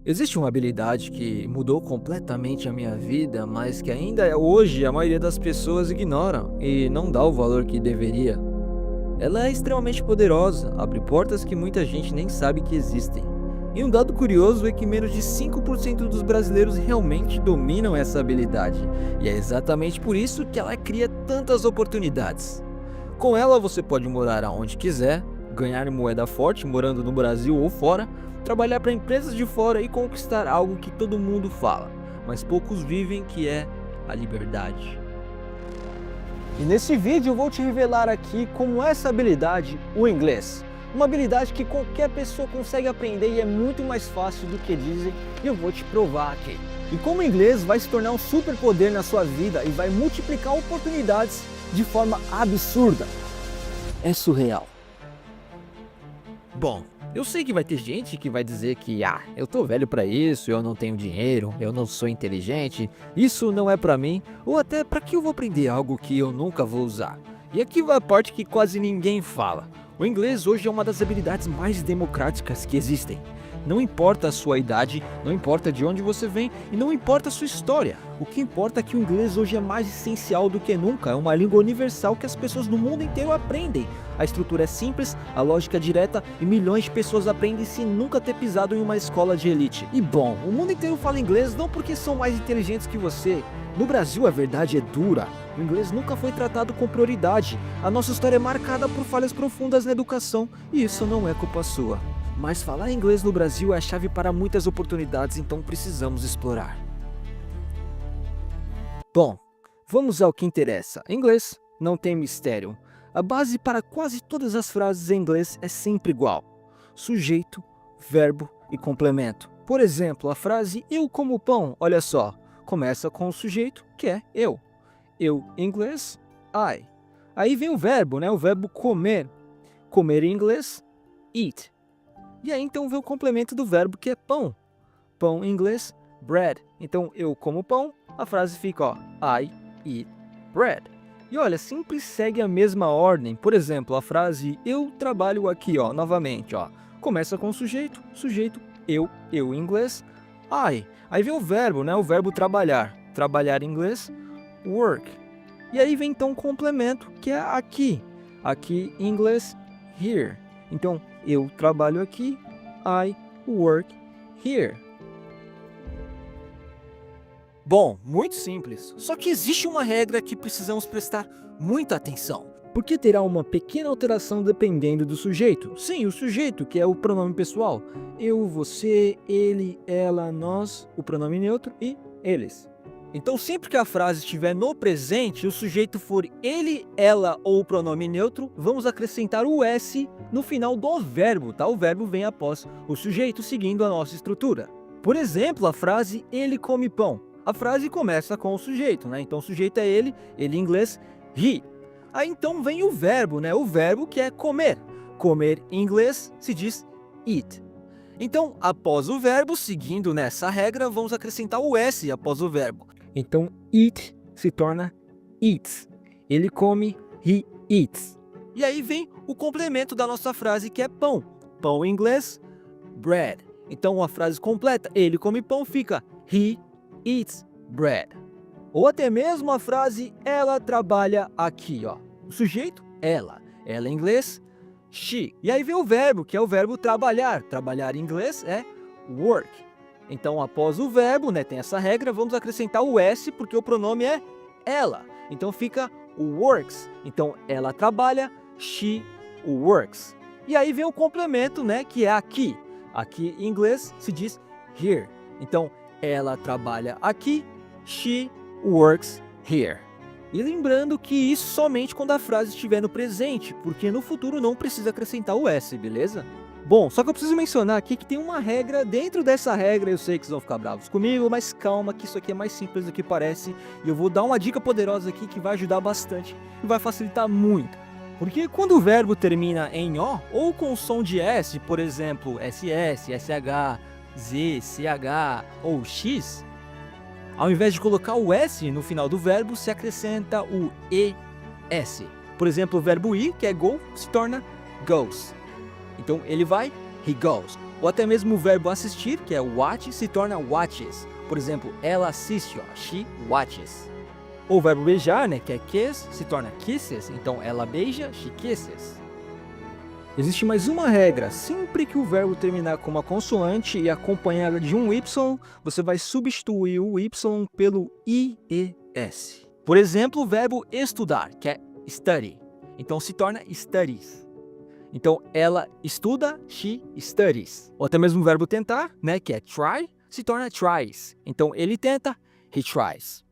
Existe uma habilidade que mudou completamente a minha vida, mas que ainda hoje a maioria das pessoas ignora e não dá o valor que deveria. Ela é extremamente poderosa, abre portas que muita gente nem sabe que existem. E um dado curioso é que menos de 5% dos brasileiros realmente dominam essa habilidade, e é exatamente por isso que ela cria tantas oportunidades. Com ela você pode morar aonde quiser, ganhar moeda forte morando no Brasil ou fora, trabalhar para empresas de fora e conquistar algo que todo mundo fala, mas poucos vivem, que é a liberdade. E nesse vídeo eu vou te revelar aqui como essa habilidade, o inglês. Uma habilidade que qualquer pessoa consegue aprender e é muito mais fácil do que dizem, e eu vou te provar aqui. E como o inglês vai se tornar um superpoder na sua vida e vai multiplicar oportunidades de forma absurda. É surreal. Bom, eu sei que vai ter gente que vai dizer que eu tô velho pra isso, eu não tenho dinheiro, eu não sou inteligente, isso não é pra mim, ou até pra que eu vou aprender algo que eu nunca vou usar. E aqui vai a parte que quase ninguém fala. O inglês hoje é uma das habilidades mais democráticas que existem. Não importa a sua idade, não importa de onde você vem e não importa a sua história. O que importa é que o inglês hoje é mais essencial do que nunca, é uma língua universal que as pessoas do mundo inteiro aprendem. A estrutura é simples, a lógica é direta e milhões de pessoas aprendem sem nunca ter pisado em uma escola de elite. E bom, o mundo inteiro fala inglês não porque são mais inteligentes que você. No Brasil a verdade é dura. O inglês nunca foi tratado com prioridade. A nossa história é marcada por falhas profundas na educação e isso não é culpa sua. Mas falar inglês no Brasil é a chave para muitas oportunidades, então precisamos explorar. Bom, vamos ao que interessa. Inglês não tem mistério. A base para quase todas as frases em inglês é sempre igual: sujeito, verbo e complemento. Por exemplo, a frase eu como pão, olha só, começa com o sujeito, que é eu. Eu em inglês, I. Aí vem o verbo, o verbo comer. Comer em inglês, eat. E aí então vem o complemento do verbo, que é pão. Pão em inglês, bread. Então eu como pão, a frase fica I eat bread. E olha, sempre segue a mesma ordem. Por exemplo, a frase eu trabalho aqui, novamente, começa com o sujeito, eu em inglês, I. Aí vem o verbo, o verbo trabalhar. Trabalhar em inglês, work. E aí vem então o complemento, que é aqui. Aqui em inglês, here. Então, eu trabalho aqui, I work here. Bom, muito simples. Só que existe uma regra que precisamos prestar muita atenção. Porque terá uma pequena alteração dependendo do sujeito. Sim, o sujeito, que é o pronome pessoal. Eu, você, ele, ela, nós, o pronome neutro e eles. Então, sempre que a frase estiver no presente, o sujeito for ele, ela ou o pronome neutro, vamos acrescentar o S no final do verbo, tá? O verbo vem após o sujeito, seguindo a nossa estrutura. Por exemplo, a frase ele come pão. A frase começa com o sujeito, Então, o sujeito é ele em inglês, he. Aí então vem o verbo, O verbo que é comer. Comer em inglês se diz eat. Então, após o verbo, seguindo nessa regra, vamos acrescentar o S após o verbo. Então, eat se torna eats. Ele come, he eats. E aí vem o complemento da nossa frase, que é pão. Pão em inglês, bread. Então, a frase completa, ele come pão, fica he eats bread. Ou até mesmo a frase, ela trabalha aqui, O sujeito, ela. Ela em inglês, she. E aí vem o verbo, que é o verbo trabalhar. Trabalhar em inglês é work. Então, após o verbo, tem essa regra, vamos acrescentar o S, porque o pronome é ela. Então, fica works. Então, ela trabalha, she works. E aí vem o complemento, que é aqui. Aqui, em inglês, se diz here. Então, ela trabalha aqui, she works here. E lembrando que isso somente quando a frase estiver no presente, porque no futuro não precisa acrescentar o S, beleza? Bom, só que eu preciso mencionar aqui que tem uma regra. Dentro dessa regra, eu sei que vocês vão ficar bravos comigo, mas calma que isso aqui é mais simples do que parece. E eu vou dar uma dica poderosa aqui que vai ajudar bastante e vai facilitar muito. Porque quando o verbo termina em O ou com o som de S, por exemplo, SS, SH, Z, CH ou X, ao invés de colocar o S no final do verbo, se acrescenta o ES. Por exemplo, o verbo ir, que é go, se torna goes. Então ele vai, he goes. Ou até mesmo o verbo assistir, que é watch, se torna watches. Por exemplo, ela assiste, ó, she watches. Ou o verbo beijar, né, que é kiss, se torna kisses, então ela beija, she kisses. Existe mais uma regra: sempre que o verbo terminar com uma consoante e acompanhada de um Y, você vai substituir o Y pelo IES. Por exemplo, o verbo estudar, que é study, então se torna studies. Então ela estuda, she studies. Ou até mesmo o verbo tentar, né, que é try, se torna tries. Então ele tenta, he tries.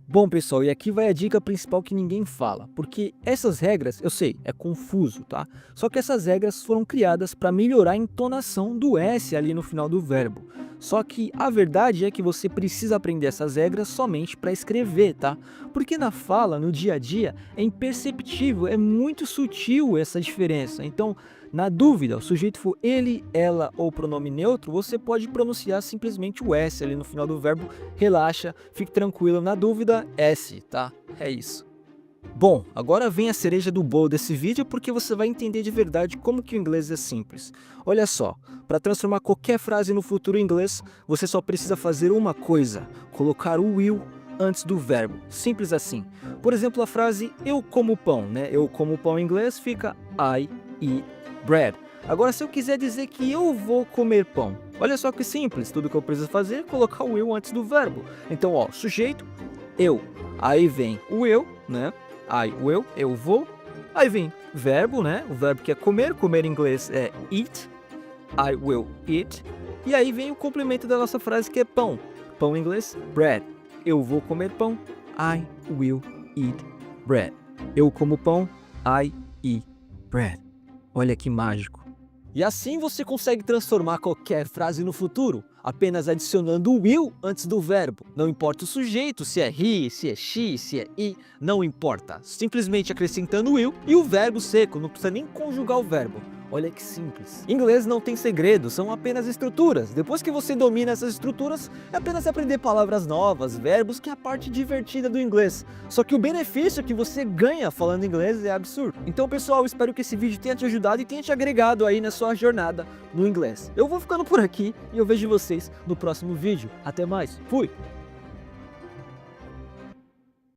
Bom, pessoal, e aqui vai a dica principal que ninguém fala, porque essas regras, eu sei, é confuso, tá? Só que essas regras foram criadas para melhorar a entonação do S ali no final do verbo. Só que a verdade é que você precisa aprender essas regras somente para escrever, tá? Porque na fala, no dia a dia, é imperceptível, é muito sutil essa diferença. Então, na dúvida, o sujeito for ele, ela ou pronome neutro, você pode pronunciar simplesmente o S ali no final do verbo. Relaxa, fique tranquilo, na dúvida, S, tá? É isso. Bom, agora vem a cereja do bolo desse vídeo, porque você vai entender de verdade como que o inglês é simples. Olha só, para transformar qualquer frase no futuro em inglês, você só precisa fazer uma coisa: colocar o will antes do verbo, simples assim. Por exemplo, a frase eu como pão, né? Eu como pão em inglês fica I eat bread. Agora, se eu quiser dizer que eu vou comer pão, olha só que simples, tudo que eu preciso fazer é colocar o will antes do verbo. Então, ó, sujeito, eu, aí vem o eu, né? I will, eu vou. Aí vem verbo, né? O verbo que é comer, comer em inglês é eat. I will eat. E aí vem o complemento da nossa frase que é pão. Pão em inglês, bread. Eu vou comer pão. I will eat bread. Eu como pão. I eat bread. Olha que mágico. E assim você consegue transformar qualquer frase no futuro, apenas adicionando o will antes do verbo. Não importa o sujeito, se é he, se é she, se é he, não importa. Simplesmente acrescentando o will e o verbo seco, não precisa nem conjugar o verbo. Olha que simples. Inglês não tem segredo, são apenas estruturas. Depois que você domina essas estruturas, é apenas aprender palavras novas, verbos, que é a parte divertida do inglês. Só que o benefício que você ganha falando inglês é absurdo. Então, pessoal, espero que esse vídeo tenha te ajudado e tenha te agregado aí na sua jornada no inglês. Eu vou ficando por aqui e eu vejo vocês no próximo vídeo. Até mais. Fui!